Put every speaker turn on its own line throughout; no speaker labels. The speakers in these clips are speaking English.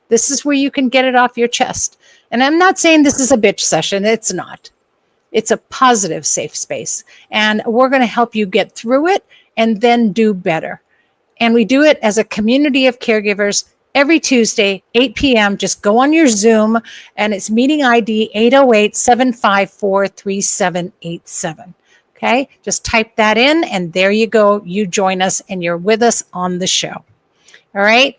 This is where you can get it off your chest. And I'm not saying this is a bitch session. It's not. It's a positive, safe space. And we're going to help you get through it and then do better. And we do it as a community of caregivers every Tuesday, 8 p.m. Just go on your Zoom, and it's meeting ID 808-754-3787. Okay, just type that in, and there you go. You join us, and you're with us on the show. All right.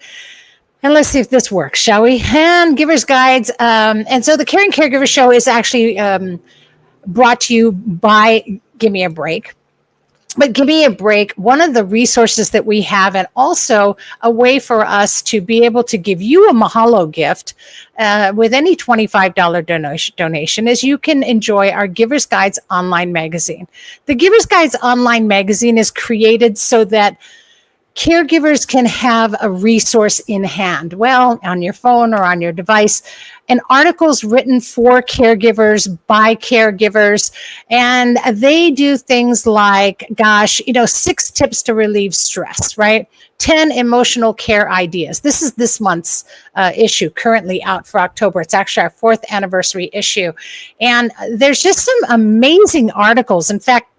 And let's see if this works, shall we? And Giver's Guides. And so the Caring Caregiver Show is actually brought to you by Give Me a Break. But Give Me a Break, one of the resources that we have, and also a way for us to be able to give you a mahalo gift with any $25 donation, is you can enjoy our Giver's Guides online magazine. The Giver's Guides online magazine is created so that caregivers can have a resource in hand, well, on your phone or on your device, and articles written for caregivers by caregivers. And they do things like, 6 tips to relieve stress, right? 10 emotional care ideas. This is this month's issue currently out for October. It's actually our 4th anniversary issue. And there's just some amazing articles. In fact,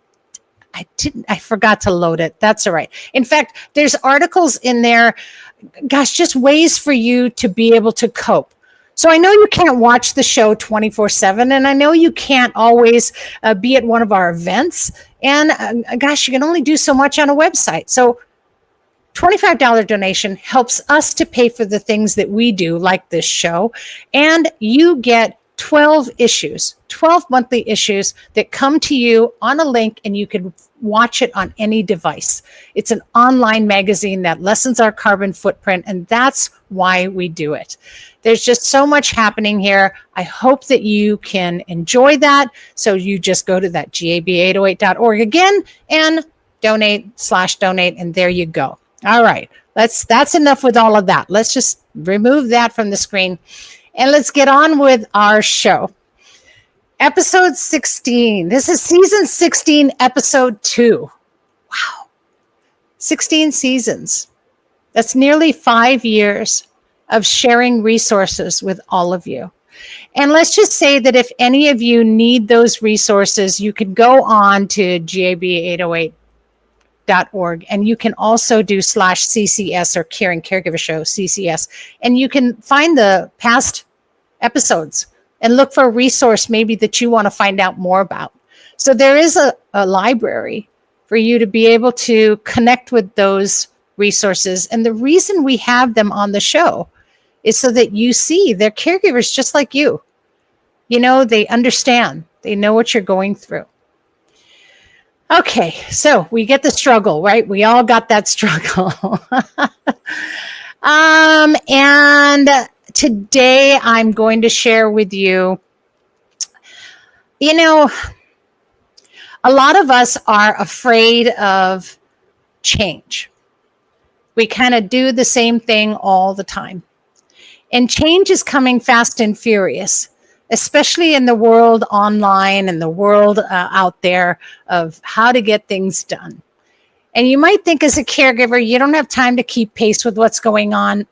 I forgot to load it. That's all right. In fact, there's articles in there, just ways for you to be able to cope. So I know you can't watch the show 24/7, and I know you can't always be at one of our events. And you can only do so much on a website. So $25 donation helps us to pay for the things that we do, like this show. And you get 12 issues, 12 monthly issues that come to you on a link, and you can watch it on any device. It's an online magazine that lessens our carbon footprint, and that's why we do it. There's just so much happening here. I hope that you can enjoy that. So you just go to that gab808.org again and donate, and there you go. All right, that's enough with all of that. Let's just remove that from the screen. And let's get on with our show. Episode 16. This is season 16, episode 2. Wow. 16 seasons. That's nearly 5 years of sharing resources with all of you. And let's just say that if any of you need those resources, you can go on to gab808.org, and you can also do /CCS or Caring Caregiver Show, CCS, and you can find the past episodes and look for a resource maybe that you want to find out more about. So there is a library for you to be able to connect with those resources. And the reason we have them on the show is so that you see they're caregivers just like you. You know, they understand. They know what you're going through. Okay, so we get the struggle, right? We all got that struggle. And today I'm going to share with you, a lot of us are afraid of change. We kind of do the same thing all the time. And change is coming fast and furious, especially in the world online and the world out there of how to get things done. And you might think as a caregiver, you don't have time to keep pace with what's going on.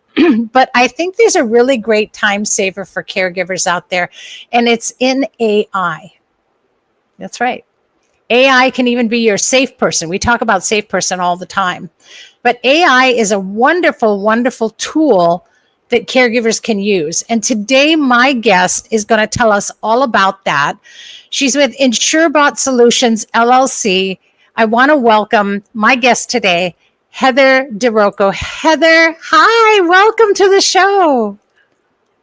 But I think there's a really great time saver for caregivers out there, and it's in AI. That's right. AI can even be your safe person. We talk about safe person all the time. But AI is a wonderful, wonderful tool that caregivers can use. And today, my guest is going to tell us all about that. She's with InsureBot Solutions, LLC. I want to welcome my guest today, Heather DeRocco. Heather, hi, welcome to the show.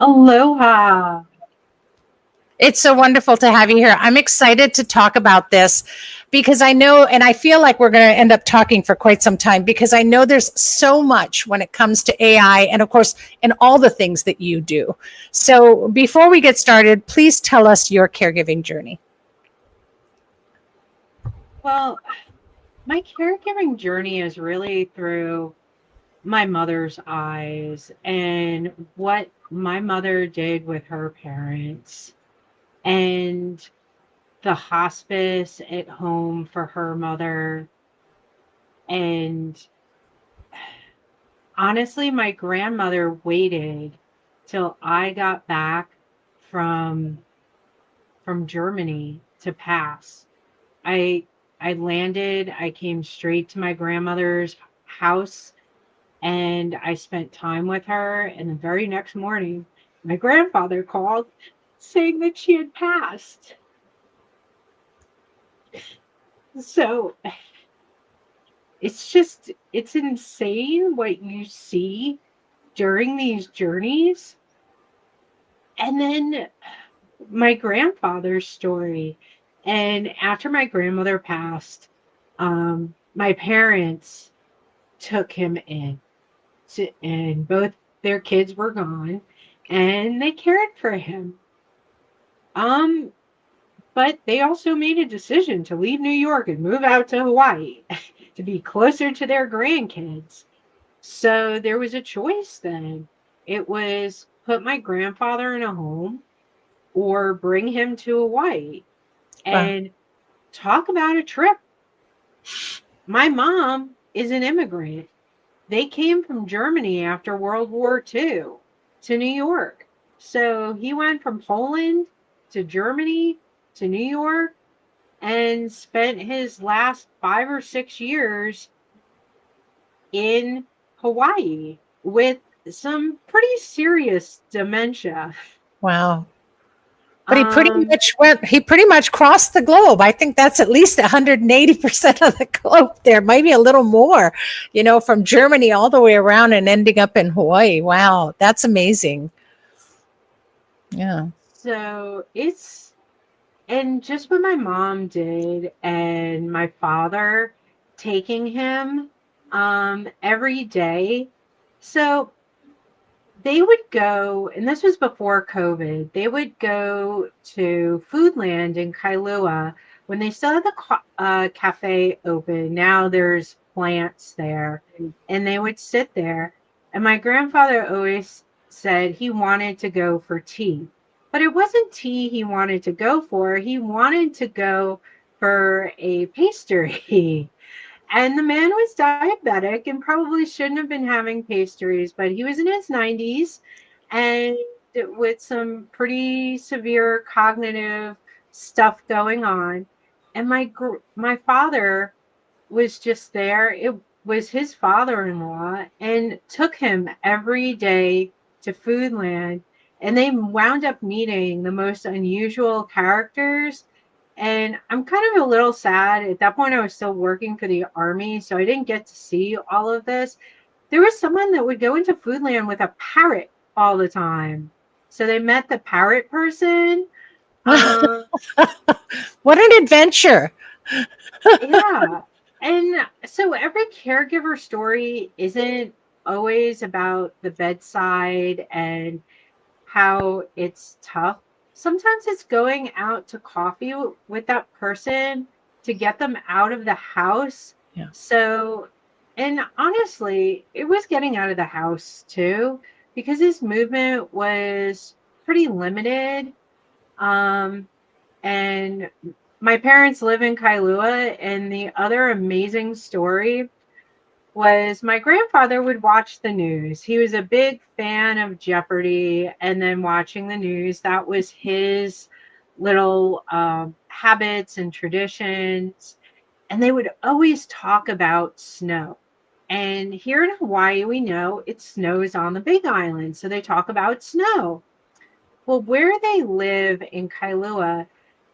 Aloha.
It's so wonderful to have you here. I'm excited to talk about this because I know, and I feel like we're going to end up talking for quite some time because I know there's so much when it comes to AI and, of course, and all the things that you do. So before we get started, please tell us your caregiving journey.
Well, my caregiving journey is really through my mother's eyes and what my mother did with her parents and the hospice at home for her mother. And honestly, my grandmother waited till I got back from Germany to pass. I I landed, I came straight to my grandmother's house and I spent time with her. And the very next morning, my grandfather called saying that she had passed. So it's insane what you see during these journeys. And then my grandfather's story. And after my grandmother passed, my parents took him in, and both their kids were gone, and they cared for him. Um, but they also made a decision to leave New York and move out to Hawaii to be closer to their grandkids. So there was a choice then. It was put my grandfather in a home or bring him to Hawaii.
Wow.
And talk about a trip. My mom is an immigrant. They came from Germany after World War II to New York. So he went from Poland to Germany to New York and spent his last 5 or 6 years in Hawaii with some pretty serious dementia.
Wow. But
Um,
he pretty much crossed the globe. I think that's at least 180% of the globe there, maybe a little more, from Germany all the way around and ending up in Hawaii. Wow. That's amazing. Yeah.
so it's and just what my mom did and my father taking him every day. So they would go, and this was before COVID, they would go to Foodland in Kailua when they still had the cafe open. Now there's plants there, and they would sit there. And my grandfather always said he wanted to go for tea, but it wasn't tea he wanted to go for. He wanted to go for a pastry. And the man was diabetic and probably shouldn't have been having pastries, but he was in his 90s and with some pretty severe cognitive stuff going on. And my father was just there. It was his father-in-law and took him every day to Foodland. And they wound up meeting the most unusual characters, and I'm kind of a little sad. At that point, I was still working for the Army, so I didn't get to see all of this. There was someone that would go into Foodland with a parrot all the time. So they met the parrot person. Um,
What an adventure.
yeah. And so every caregiver story isn't always about the bedside and how it's tough. Sometimes it's going out to coffee with that person to get them out of the house.
Yeah.
So, and honestly, it was getting out of the house too, because his movement was pretty limited. Um, and my parents live in Kailua, and the other amazing story was my grandfather would watch the news. He was a big fan of Jeopardy and then watching the news. That was his little habits and traditions. And they would always talk about snow. And here in Hawaii, we know it snows on the Big Island. So they talk about snow. Well, where they live in Kailua,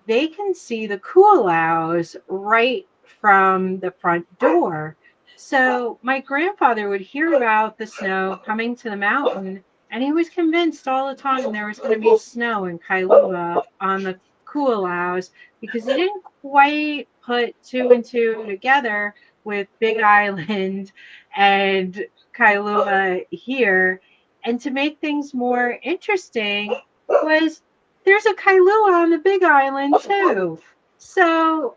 they can see the kualaus right from the front door. So my grandfather would hear about the snow coming to the mountain, and he was convinced all the time there was going to be snow in Kailua on the kualaus because he didn't quite put two and two together with Big Island and Kailua here. And to make things more interesting was there's a Kailua on the Big Island too. So,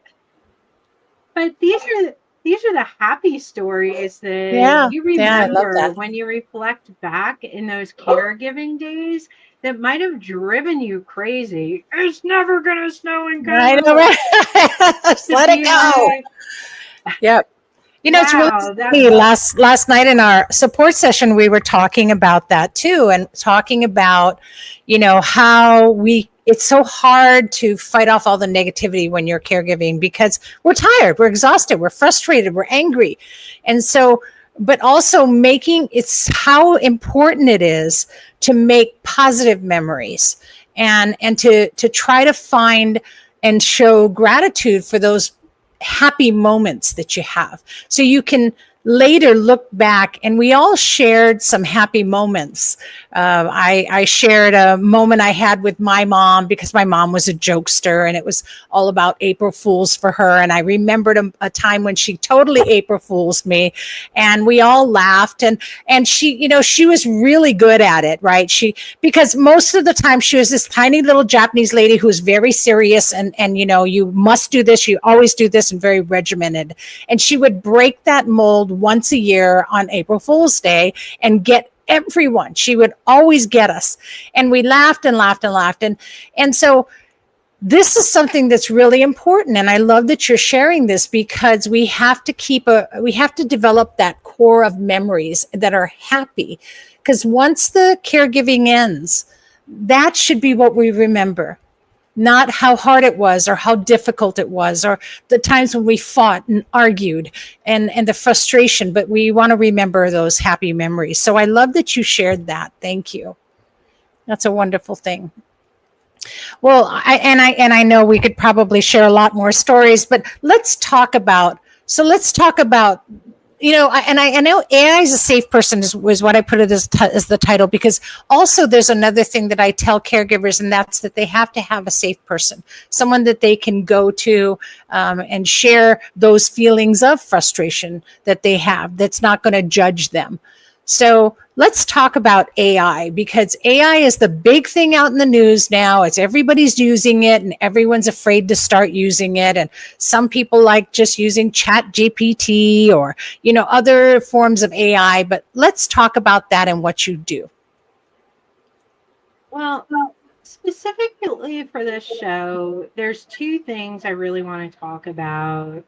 but these are the happy stories that
Yeah.
you
Yeah. I love
remember
that.
when you reflect back in those caregiving days that might have driven you crazy. It's never gonna snow in
I know,
Kailua.
right? Just
To
let it
be
go.
like,
Yep. It's really
Wow, that
funny. Last night in our support session, we were talking about that too, and talking about, how it's so hard to fight off all the negativity when you're caregiving because we're tired, we're exhausted, we're frustrated, we're angry. And so, but also making it's how important it is to make positive memories and to try to find and show gratitude for those happy moments that you have. So you can later look back, and we all shared some happy moments. I shared a moment I had with my mom because my mom was a jokester and it was all about April Fools for her. And I remembered a time when she totally April Fools me, and we all laughed. And she was really good at it, right? Because most of the time she was this tiny little Japanese lady who was very serious and you must do this, you always do this, and very regimented. And she would break that mold once a year on April Fool's Day and get everyone. She would always get us. And we laughed and laughed and laughed. And so this is something that's really important. And I love that you're sharing this because we have to develop that core of memories that are happy. Because once the caregiving ends, that should be what we remember. Not how hard it was or how difficult it was or the times when we fought and argued and the frustration, but we want to remember those happy memories. So I love that you shared that. Thank you. That's a wonderful thing. Well, I know we could probably share a lot more stories, but let's talk about I know AI is a safe person is what I put it as the title, because also there's another thing that I tell caregivers, and that's that they have to have a safe person, someone that they can go to and share those feelings of frustration that they have, that's not going to judge them. So let's talk about AI, because AI is the big thing out in the news now. It's everybody's using it and everyone's afraid to start using it. And some people like just using Chat GPT or, other forms of AI. But let's talk about that and what you do.
well, specifically for this show, there's two things I really want to talk about.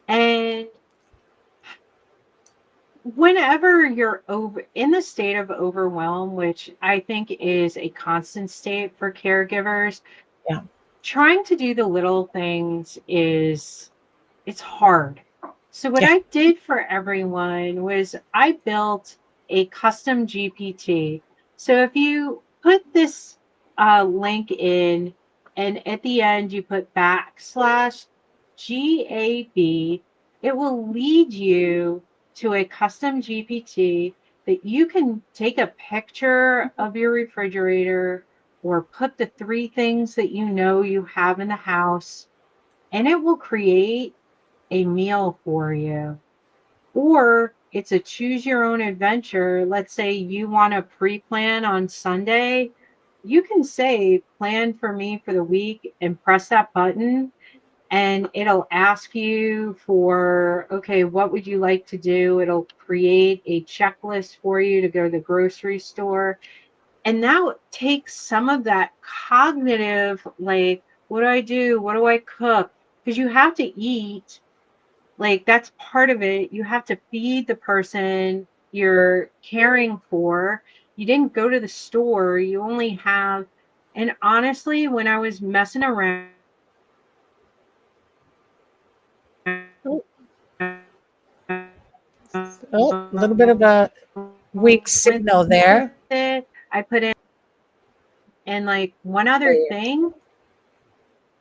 And whenever you're in the state of overwhelm, which I think is a constant state for caregivers,
Yeah.
trying to do the little things it's hard. So what
Yeah.
I did for everyone was I built a custom GPT. So if you put this link in, and at the end you put /GAB, it will lead you to a custom GPT that you can take a picture of your refrigerator or put the three things that you have in the house, and it will create a meal for you. Or it's a choose your own adventure. Let's say you want to pre-plan on Sunday. You can say plan for me for the week and press that button, and it'll ask you for, okay, what would you like to do? It'll create a checklist for you to go to the grocery store. And now it takes some of that cognitive, like, what do I do? What do I cook? Because you have to eat, like, that's part of it. You have to feed the person you're caring for. You didn't go to the store. You only have, and honestly, when I was messing around
Oh, a little bit of a weak
with
signal there.
it, I put in, and like one
There
other
you
thing.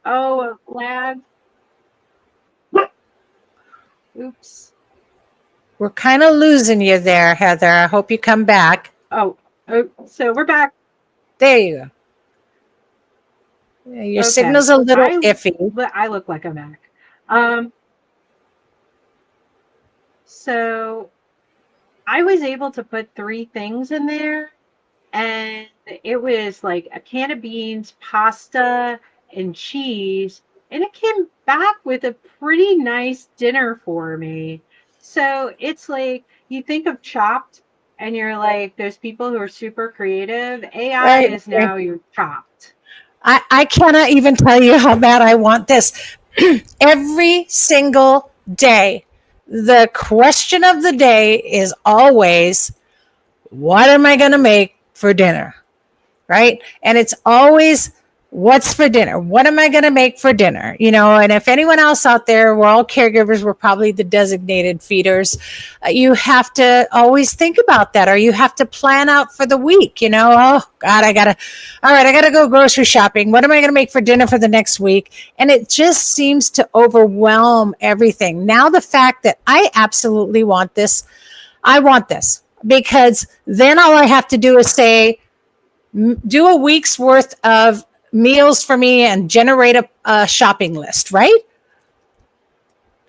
Oh, lag. Oops.
We're kind of losing you there, Heather. I hope you come back.
Oh, so we're back.
There you go. Your
Okay.
signal's a little iffy.
But I look like a Mac. Um, so I was able to put three things in there, and it was like a can of beans, pasta, and cheese, and it came back with a pretty nice dinner for me. So it's like you think of Chopped, and you're like those people who are super creative. AI
Right.
is now your Chopped.
I cannot even tell you how bad I want this. Every single day, the question of the day is always, what am I going to make for dinner? Right? And it's always, what's for dinner? What am I going to make for dinner? And if anyone else out there, we're all caregivers, we're probably the designated feeders. You have to always think about that, or you have to plan out for the week. Oh God, I got to go grocery shopping. What am I going to make for dinner for the next week? And it just seems to overwhelm everything. Now, the fact that I absolutely want this, because then all I have to do is say, do a week's worth of meals for me and generate a shopping list, right?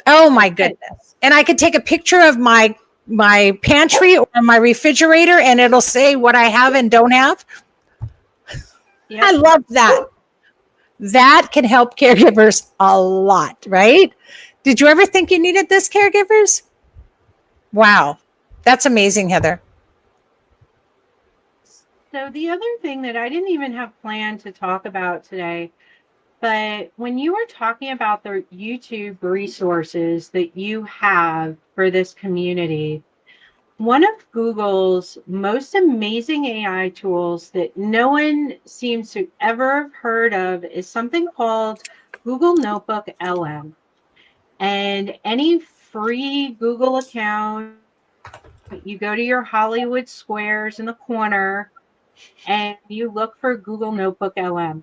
Oh my goodness. And I could take a picture of my pantry or my refrigerator and it'll say what I have and don't have. Yep. I love that. That can help caregivers a lot, right? Did you ever think you needed this, caregivers? Wow. That's amazing, Heather.
So the other thing that I didn't even have planned to talk about today, but when you were talking about the YouTube resources that you have for this community, one of Google's most amazing AI tools that no one seems to ever have heard of is something called Google NotebookLM. And any free Google account, you go to your Hollywood squares in the corner, and you look for Google NotebookLM.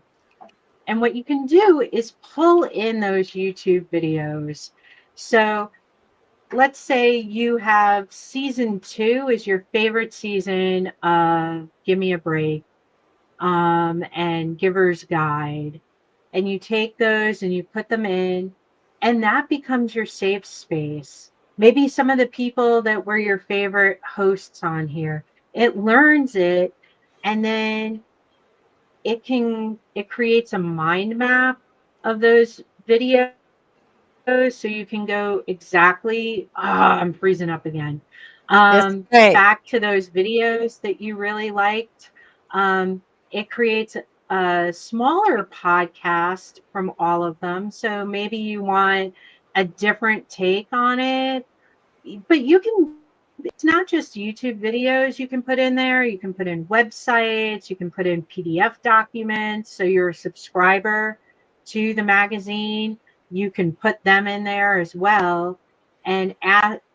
And what you can do is pull in those YouTube videos. So let's say you have season 2 is your favorite season of Give Me a Break and Giver's Guide. And you take those and you put them in, and that becomes your safe space. Maybe some of the people that were your favorite hosts on here, it learns it. And then it creates a mind map of those videos, so you can go exactly, I'm freezing up again, back to those videos that you really liked. It creates a smaller podcast from all of them. So maybe you want a different take on it, but it's not just YouTube videos you can put in there. You can put in websites, you can put in PDF documents. So you're a subscriber to the magazine, you can put them in there as well. And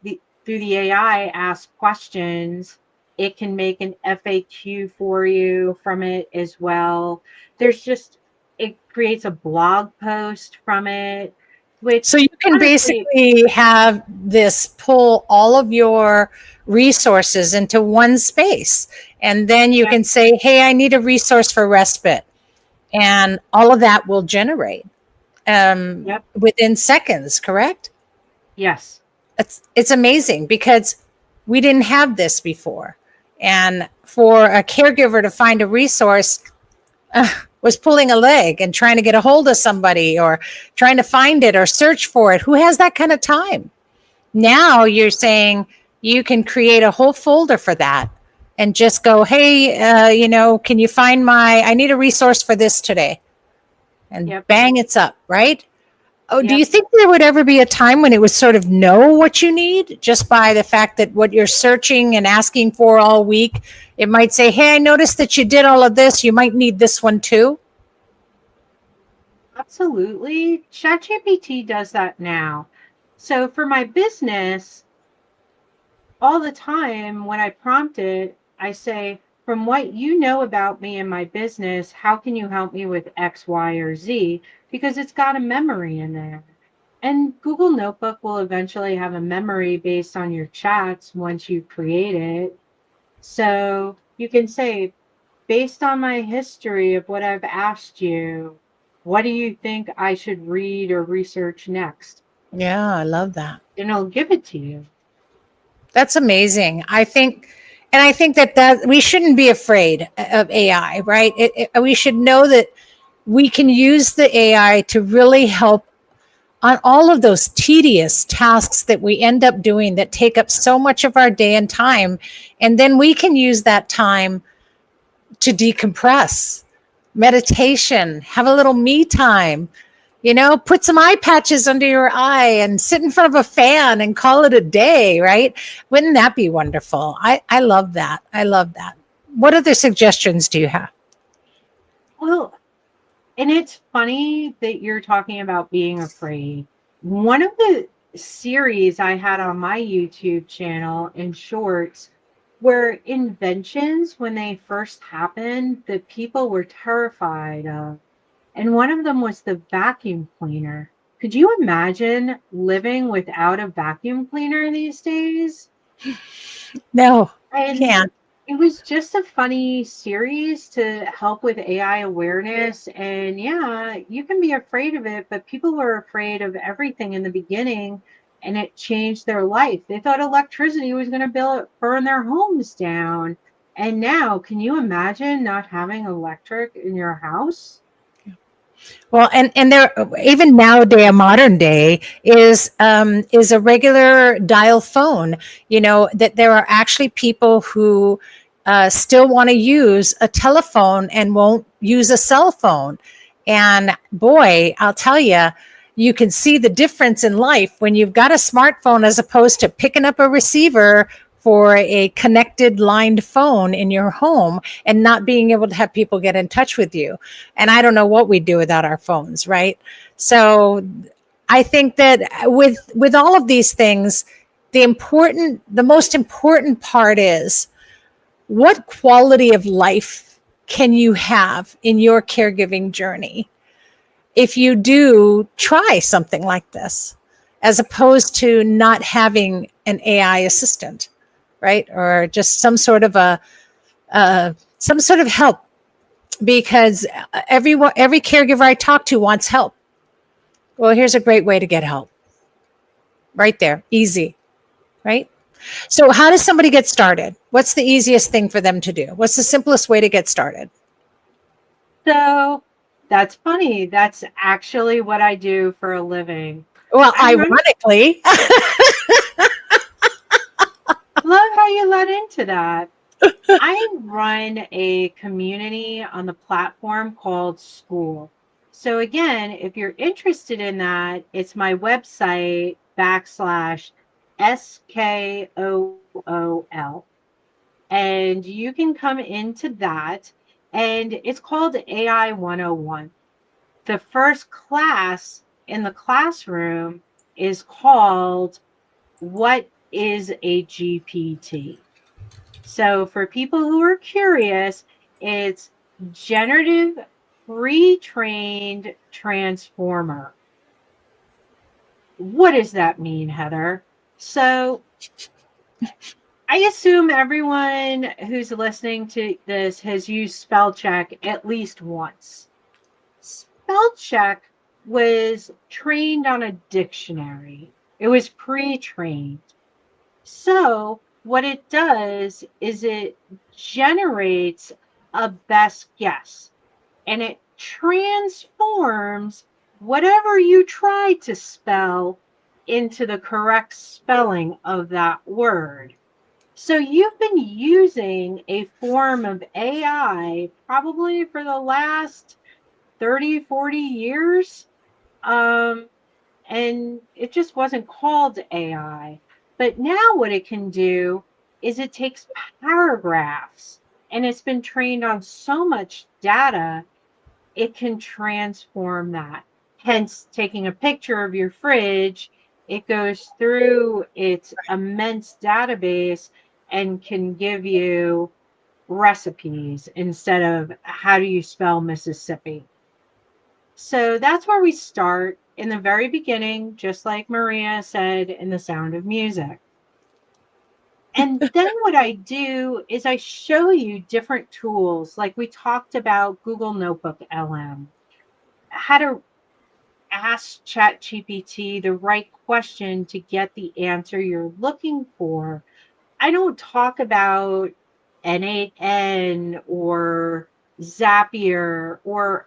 through the AI, ask questions. It can make an FAQ for you from it as well. It creates a blog post from it.
So you can basically have this pull all of your resources into one space. And then you can say, hey, I need a resource for respite. And all of that will generate within seconds, correct?
Yes.
It's amazing because we didn't have this before. And for a caregiver to find a resource, was pulling a leg and trying to get a hold of somebody or trying to find it or search for it. Who has that kind of time? Now you're saying you can create a whole folder for that and just go, hey, can you find I need a resource for this today. And bang, it's up, right? Oh, do you think there would ever be a time when it would sort of know what you need just by the fact that what you're searching and asking for all week, it might say, hey, I noticed that you did all of this. You might need this one too.
Absolutely. ChatGPT does that now. So for my business, all the time when I prompt it, I say, from what you know about me and my business, how can you help me with X, Y, or Z? Because it's got a memory in there. And Google Notebook will eventually have a memory based on your chats once you create it. So you can say, based on my history of what I've asked you, what do you think I should read or research next?
Yeah, I love that.
And it'll give it to you.
That's amazing. I think that we shouldn't be afraid of AI, right? We should know that we can use the AI to really help on all of those tedious tasks that we end up doing that take up so much of our day and time. And then we can use that time to decompress, meditation, have a little me time, Put some eye patches under your eye and sit in front of a fan and call it a day, right? Wouldn't that be wonderful? I love that. I love that. What other suggestions do you have?
Well, and it's funny that you're talking about being afraid. One of the series I had on my YouTube channel in shorts were inventions when they first happened that people were terrified of. And one of them was the vacuum cleaner. Could you imagine living without a vacuum cleaner these days?
No,
And
can't.
it was just a funny series to help with AI awareness. And yeah, you can be afraid of it, but people were afraid of everything in the beginning, and it changed their life. They thought electricity was going to burn their homes down. And now, can you imagine not having electric in your house?
Well, and there, even nowadays, a modern day is a regular dial phone. That there are actually people who still want to use a telephone and won't use a cell phone. And boy, I'll tell you, you can see the difference in life when you've got a smartphone as opposed to picking up a receiver for a connected lined phone in your home and not being able to have people get in touch with you. And I don't know what we'd do without our phones, right? So I think that with all of these things, the most important part is, what quality of life can you have in your caregiving journey if you do try something like this, as opposed to not having an AI assistant, right? Or just some sort of help, because every caregiver I talk to wants help. Well, here's a great way to get help right there, easy, right? So how does somebody get started? What's the easiest thing for them to do? What's the simplest way to get started?
So that's funny. That's actually what I do for a living.
Well,
I run,
ironically,
love how you led into that. I run a community on the platform called School. So again, if you're interested in that, it's my website /SKOOL. And you can come into that. And it's called AI 101. The first class in the classroom is called What is a GPT? So for people who are curious, it's generative pre-trained transformer. What does that mean, Heather? So I assume everyone who's listening to this has used spell check at least once. Spell check was trained on a dictionary. It was pre-trained. So what it does is it generates a best guess, and it transforms whatever you try to spell into the correct spelling of that word. So you've been using a form of AI probably for the last 30, 40 years. Um, and it just wasn't called AI. But now what it can do is it takes paragraphs, and it's been trained on so much data, it can transform that. Hence, taking a picture of your fridge, it goes through its immense database and can give you recipes instead of how do you spell Mississippi. So that's where we start in the very beginning, just like Maria said in The Sound of Music. And then what I do is I show you different tools. Like we talked about Google NotebookLM, how to ask ChatGPT the right question to get the answer you're looking for. I don't talk about N8N or Zapier or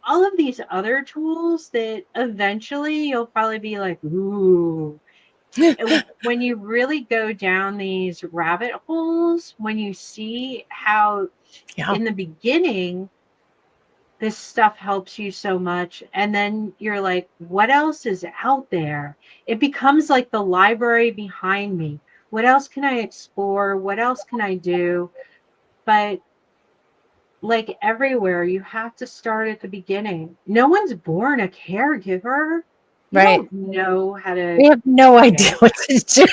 all of these other tools that eventually you'll probably be like, ooh. When you really go down these rabbit holes, when you see how
yeah,
in the beginning, this stuff helps you so much. And then you're like, what else is out there? It becomes like the library behind me. What else can I explore? What else can I do? But like everywhere, you have to start at the beginning. No one's born a caregiver. You
Right.
don't know how
We
to.
have no idea what to do.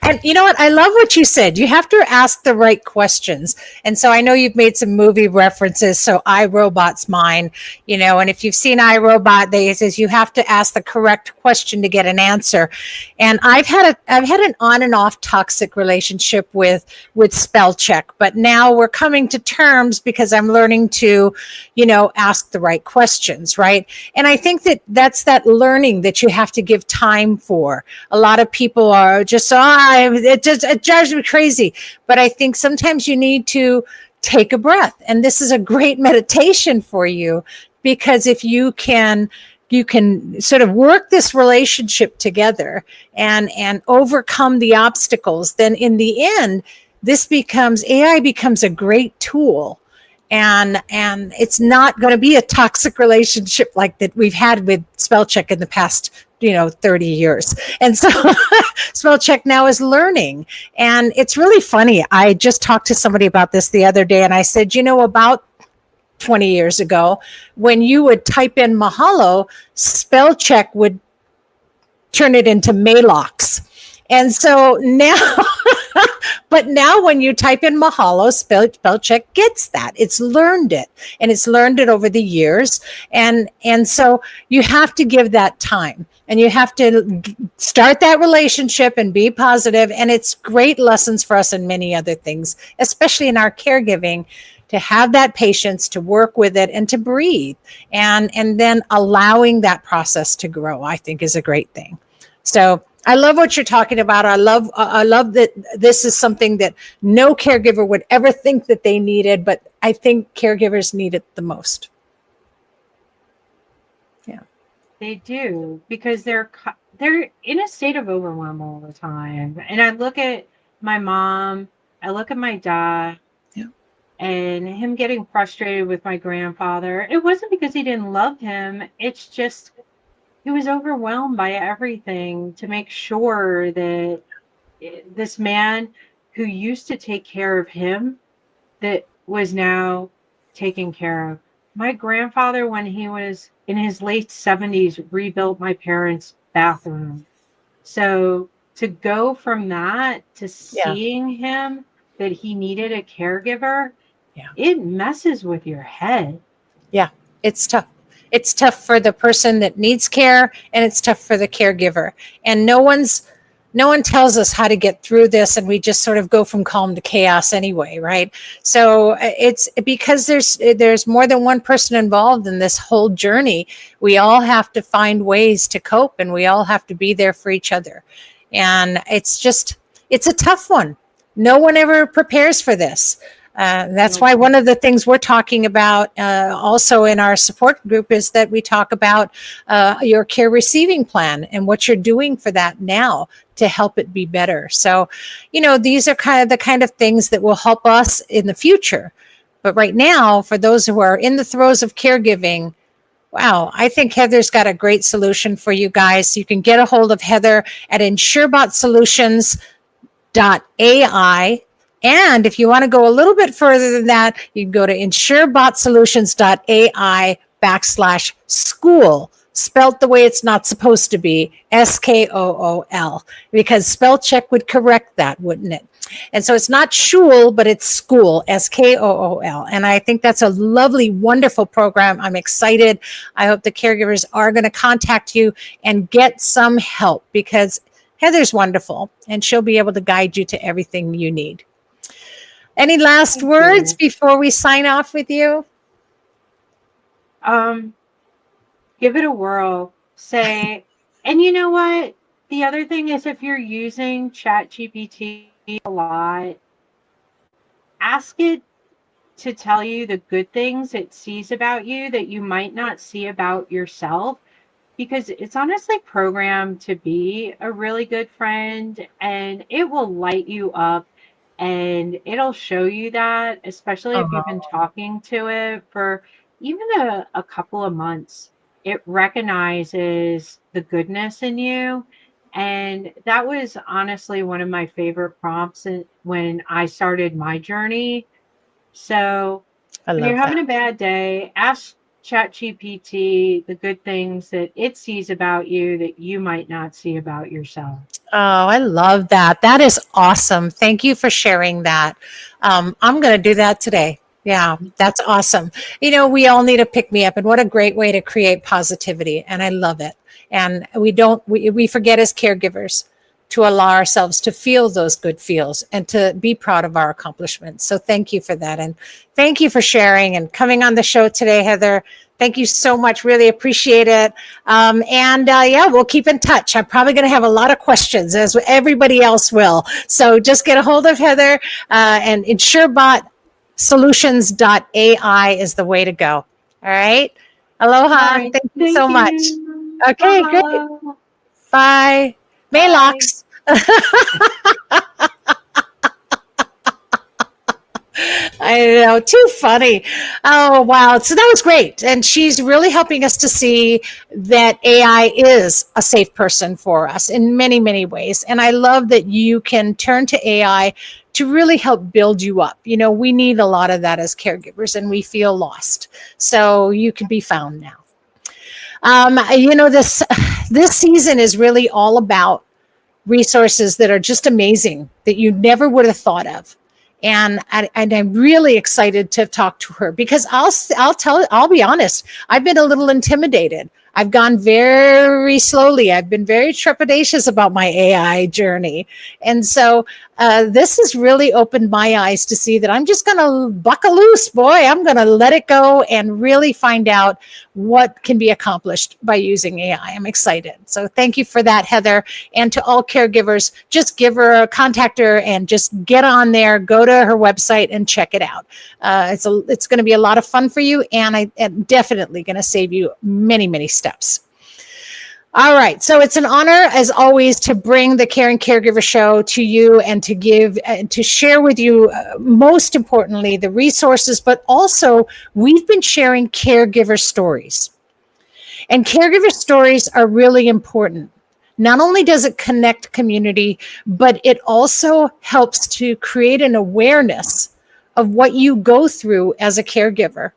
And you know what? I love what you said. You have to ask the right questions. And so I know you've made some movie references. So iRobot's mine, you know, and if you've seen iRobot, they says you have to ask the correct question to get an answer. And I've had an on and off toxic relationship with spell check, but now we're coming to terms because I'm learning to, you know, ask the right questions, right? And I think that that's that learning that you have to give time for. A lot of people are just, it drives me crazy. But I think sometimes you need to take a breath. And this is a great meditation for you, because if you can sort of work this relationship together and overcome the obstacles, then in the end, AI becomes a great tool, and it's not going to be a toxic relationship like that we've had with spell check in the past 30 years. And so spell check now is learning. And it's really funny, I just talked to somebody about this the other day, and I said, about 20 years ago, when you would type in mahalo, spell check would turn it into Malox. And so now, but now when you type in mahalo, spell check gets that. It's learned it, and it's learned it over the years. And so you have to give that time, and you have to start that relationship and be positive. And it's great lessons for us in many other things, especially in our caregiving, to have that patience, to work with it, and to breathe, and then allowing that process to grow, I think, is a great thing. So I love what you're talking about. I love that this is something that no caregiver would ever think that they needed, but I think caregivers need it the most. Yeah,
They do, because they're in a state of overwhelm all the time. And I look at my mom, I look at my dad,
yeah,
and him getting frustrated with my grandfather. It wasn't because he didn't love him. It's just he was overwhelmed by everything to make sure that this man who used to take care of him, that was now taken care of. My grandfather, when he was in his late 70s, rebuilt my parents' bathroom. So to go from that to
yeah,
seeing him that he needed a caregiver,
yeah.
it messes with your head.
Yeah, it's tough. It's tough for the person that needs care, and it's tough for the caregiver. And no one tells us how to get through this, and we just sort of go from calm to chaos anyway, right? So it's because there's more than one person involved in this whole journey. We all have to find ways to cope, and we all have to be there for each other. And it's a tough one. No one ever prepares for this. That's
Nope.
why one of the things we're talking about also in our support group is that we talk about your care receiving plan and what you're doing for that now to help it be better. So, these are the kind of things that will help us in the future. But right now, for those who are in the throes of caregiving, wow, I think Heather's got a great solution for you guys. You can get a hold of Heather at insurebot.solutions.ai. And if you want to go a little bit further than that, you can go to insurebotsolutions.ai/school, spelt the way it's not supposed to be, SKOOL, because spell check would correct that, wouldn't it? And so it's not shul, but it's school, SKOOL. And I think that's a lovely, wonderful program. I'm excited. I hope the caregivers are going to contact you and get some help, because Heather's wonderful, and she'll be able to guide you to everything you need. Any last
Thank
words
you.
before we sign off with you?
Um, Give it a whirl. Say, and you know what? The other thing is, if you're using ChatGPT a lot, ask it to tell you the good things it sees about you that you might not see about yourself, because it's honestly programmed to be a really good friend, and it will light you up, and it'll show you that, especially if you've been talking to it for even a couple of months, it recognizes the goodness in you. And that was honestly one of my favorite prompts when I started my journey. So
I
when you're
love
having
that.
a bad day, ask ChatGPT the good things that it sees about you that you might not see about yourself.
Oh, I love that. That is awesome. Thank you for sharing that. I'm going to do that today. Yeah, that's awesome. We all need a pick me up, and what a great way to create positivity. And I love it. And we forget as caregivers to allow ourselves to feel those good feels and to be proud of our accomplishments. So thank you for that. And thank you for sharing and coming on the show today, Heather. Thank you so much. Really appreciate it. Yeah, we'll keep in touch. I'm probably going to have a lot of questions, as everybody else will. So just get a hold of Heather, and insurebot.solutions.ai is the way to go. All right.
All
Aloha.
right.
Thank you so
Thank
much.
you.
Okay, great.
Mahalo.
Bye.
Bye.
Maylox. I know, too funny. Oh, wow. So that was great. And she's really helping us to see that AI is a safe person for us in many, many ways. And I love that you can turn to AI to really help build you up. We need a lot of that as caregivers, and we feel lost. So you can be found now. This season is really all about resources that are just amazing that you never would have thought of. And I'm really excited to talk to her, because I'll be honest, I've been a little intimidated. I've gone very slowly. I've been very trepidatious about my AI journey. And so this has really opened my eyes to see that I'm just going to buckle loose, boy. I'm going to let it go and really find out what can be accomplished by using AI. I'm excited. So thank you for that, Heather. And to all caregivers, just contact her and just get on there, go to her website and check it out. It's going to be a lot of fun for you, and I'm definitely going to save you many, many steps. All right. So it's an honor, as always, to bring the Caring Caregiver Show to you and to share with you, most importantly, the resources, but also we've been sharing caregiver stories. And caregiver stories are really important. Not only does it connect community, but it also helps to create an awareness of what you go through as a caregiver,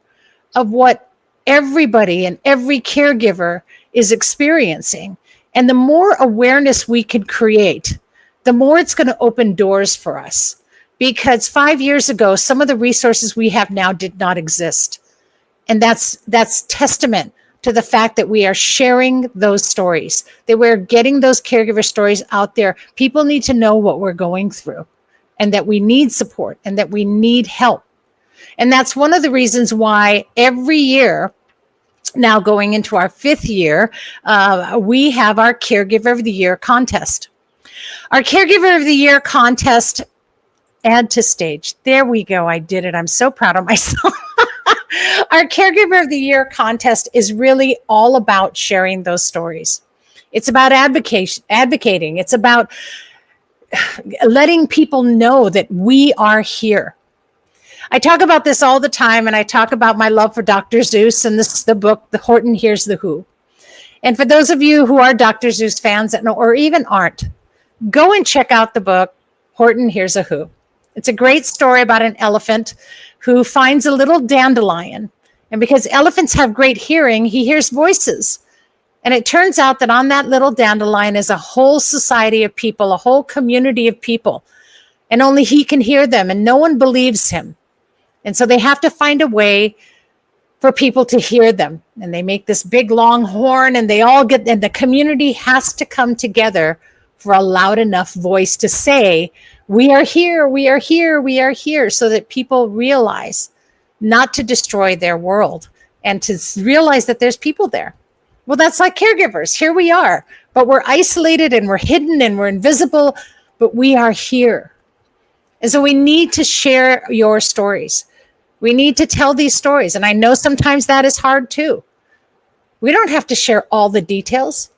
of what everybody and every caregiver is experiencing. And the more awareness we can create, the more it's going to open doors for us. Because 5 years ago, some of the resources we have now did not exist. And that's testament to the fact that we are sharing those stories, that we're getting those caregiver stories out there. People need to know what we're going through, and that we need support, and that we need help. And that's one of the reasons why every year, now going into our 5th year, we have our Caregiver of the Year contest. Our Caregiver of the Year contest, add to stage. There we go. I did it. I'm so proud of myself. Our Caregiver of the Year contest is really all about sharing those stories. It's about advocating. It's about letting people know that we are here. I talk about this all the time, and I talk about my love for Dr. Seuss, and this is the book, The Horton Hears the Who. And for those of you who are Dr. Seuss fans or even aren't, go and check out the book, Horton Hears a Who. It's a great story about an elephant who finds a little dandelion. And because elephants have great hearing, he hears voices. And it turns out that on that little dandelion is a whole society of people, a whole community of people. And only he can hear them, and no one believes him. And so they have to find a way for people to hear them. And they make this big long horn, and and the community has to come together for a loud enough voice to say, we are here, we are here, we are here, so that people realize not to destroy their world and to realize that there's people there. Well, that's like caregivers. Here we are, but we're isolated and we're hidden and we're invisible, but we are here. And so we need to share your stories. We need to tell these stories. And I know sometimes that is hard too. We don't have to share all the details,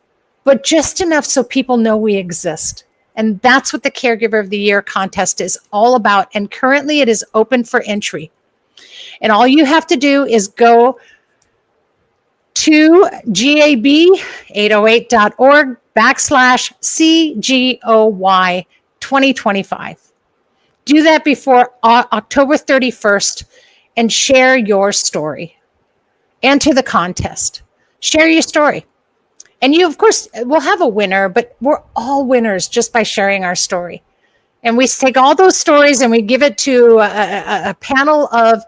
but just enough so people know we exist. And that's what the Caregiver of the Year contest is all about. And currently it is open for entry. And all you have to do is go to gab808.org/CGOY 2025. Do that before October 31st and share your story. Enter the contest. Share your story. And you, of course, will have a winner, but we're all winners just by sharing our story. And we take all those stories and we give it to a panel of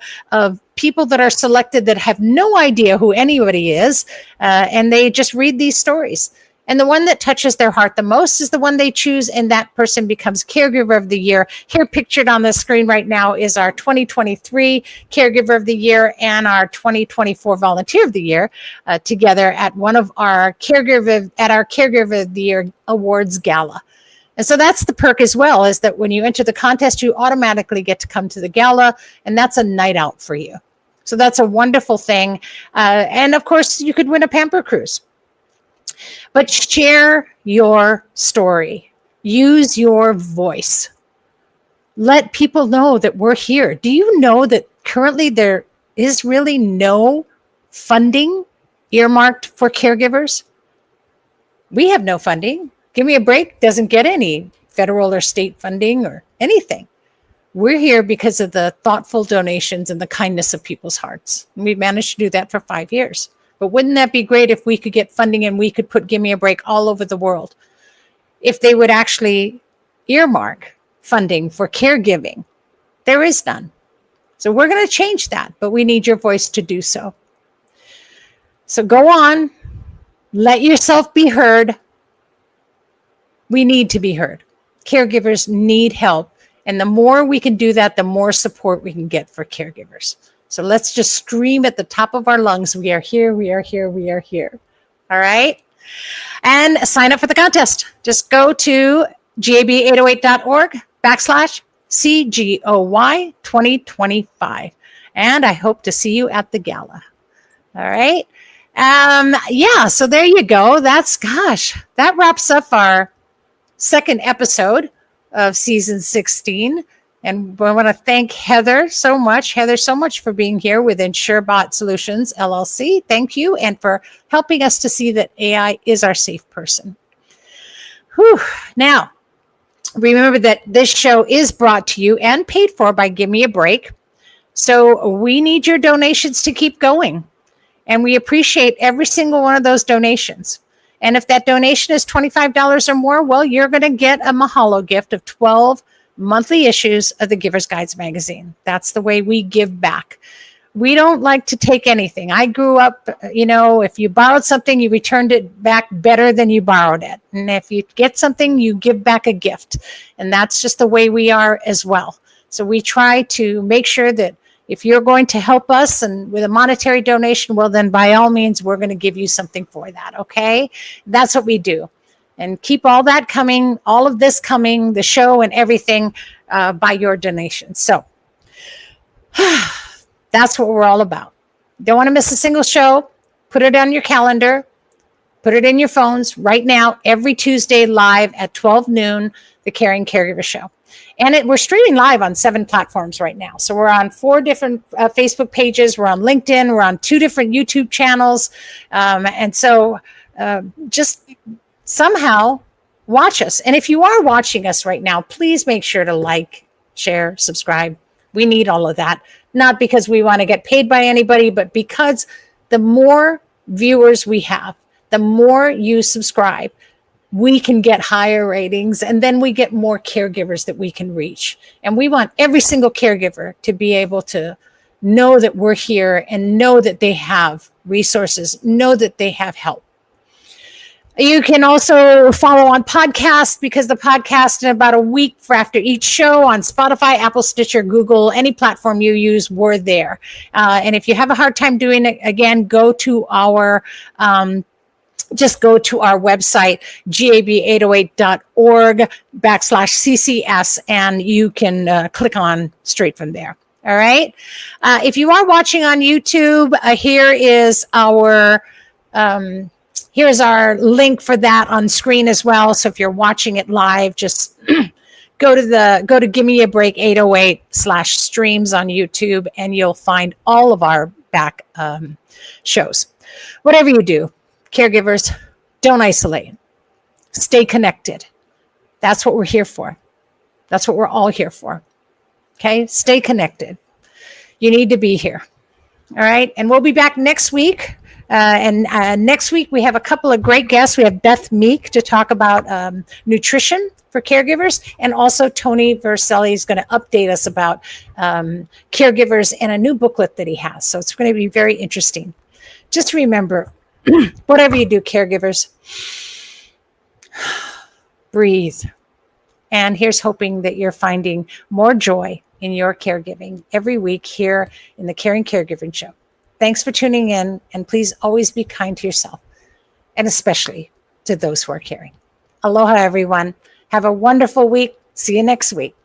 people that are selected that have no idea who anybody is. And they just read these stories. And the one that touches their heart the most is the one they choose, and that person becomes Caregiver of the Year. Here pictured on the screen right now is our 2023 Caregiver of the Year and our 2024 Volunteer of the Year together at one of our Caregiver of the Year Awards Gala. And so that's the perk as well, is that when you enter the contest, you automatically get to come to the gala, and that's a night out for you. So that's a wonderful thing. And of course, you could win a Pamper Cruise. But share your story. Use your voice. Let people know that we're here. Do you know that currently there is really no funding earmarked for caregivers? We have no funding. Give Me a Break doesn't get any federal or state funding or anything. We're here because of the thoughtful donations and the kindness of people's hearts. And we've managed to do that for 5 years. But wouldn't that be great if we could get funding and we could put Give Me a Break all over the world? If they would actually earmark funding for caregiving. There is none. So we're going to change that, but we need your voice to do so. So go on, let yourself be heard. We need to be heard. Caregivers need help. And the more we can do that, the more support we can get for caregivers. So let's just scream at the top of our lungs. We are here, we are here, we are here. All right. And sign up for the contest. Just go to gab808.org/CGOY 2025. And I hope to see you at the gala. All right. So there you go. That wraps up our second episode of season 16. And I want to thank Heather so much for being here with InsureBot Solutions, LLC. Thank you. And for helping us to see that AI is our safe person. Whew. Now, remember that this show is brought to you and paid for by Give Me a Break. So we need your donations to keep going. And we appreciate every single one of those donations. And if that donation is $25 or more, well, you're going to get a Mahalo gift of 12 monthly issues of the Giver's Guides magazine. That's the way we give back. We don't like to take anything. I grew up, if you borrowed something, you returned it back better than you borrowed it. And if you get something, you give back a gift. And that's just the way we are as well. So we try to make sure that if you're going to help us and with a monetary donation, well, then by all means, we're going to give you something for that. Okay. That's what we do. And keep all that coming, all of this coming, the show and everything by your donations. So that's what we're all about. Don't want to miss a single show. Put it on your calendar. Put it in your phones right now, every Tuesday live at 12 noon, the Caring Caregiver Show. And we're streaming live on 7 platforms right now. So we're on 4 different Facebook pages. We're on LinkedIn. We're on 2 different YouTube channels. And so just somehow watch us. And if you are watching us right now, please make sure to like, share, subscribe. We need all of that. Not because we want to get paid by anybody, but because the more viewers we have, the more you subscribe, we can get higher ratings, and then we get more caregivers that we can reach. And we want every single caregiver to be able to know that we're here and know that they have resources, know that they have help. You can also follow on podcast, because the podcast in about a week after each show on Spotify, Apple, Stitcher, Google, any platform you use, we're there. And if you have a hard time doing it, again, go to our website, gab808.org/CCS, and you can click on straight from there. All right. If you are watching on YouTube, here's our link for that on screen as well. So if you're watching it live, just go to Give Me a Break 808/streams on YouTube, and you'll find all of our back shows. Whatever you do, caregivers, don't isolate. Stay connected. That's what we're here for. That's what we're all here for. Okay? Stay connected. You need to be here. All right? And we'll be back next week. Next week, we have a couple of great guests. We have Beth Meek to talk about nutrition for caregivers. And also Tony Verselli is going to update us about caregivers and a new booklet that he has. So it's going to be very interesting. Just remember, whatever you do, caregivers, breathe. And here's hoping that you're finding more joy in your caregiving every week here in the Caring Caregiver Show. Thanks for tuning in, and please always be kind to yourself, and especially to those who are caring. Aloha, everyone. Have a wonderful week. See you next week.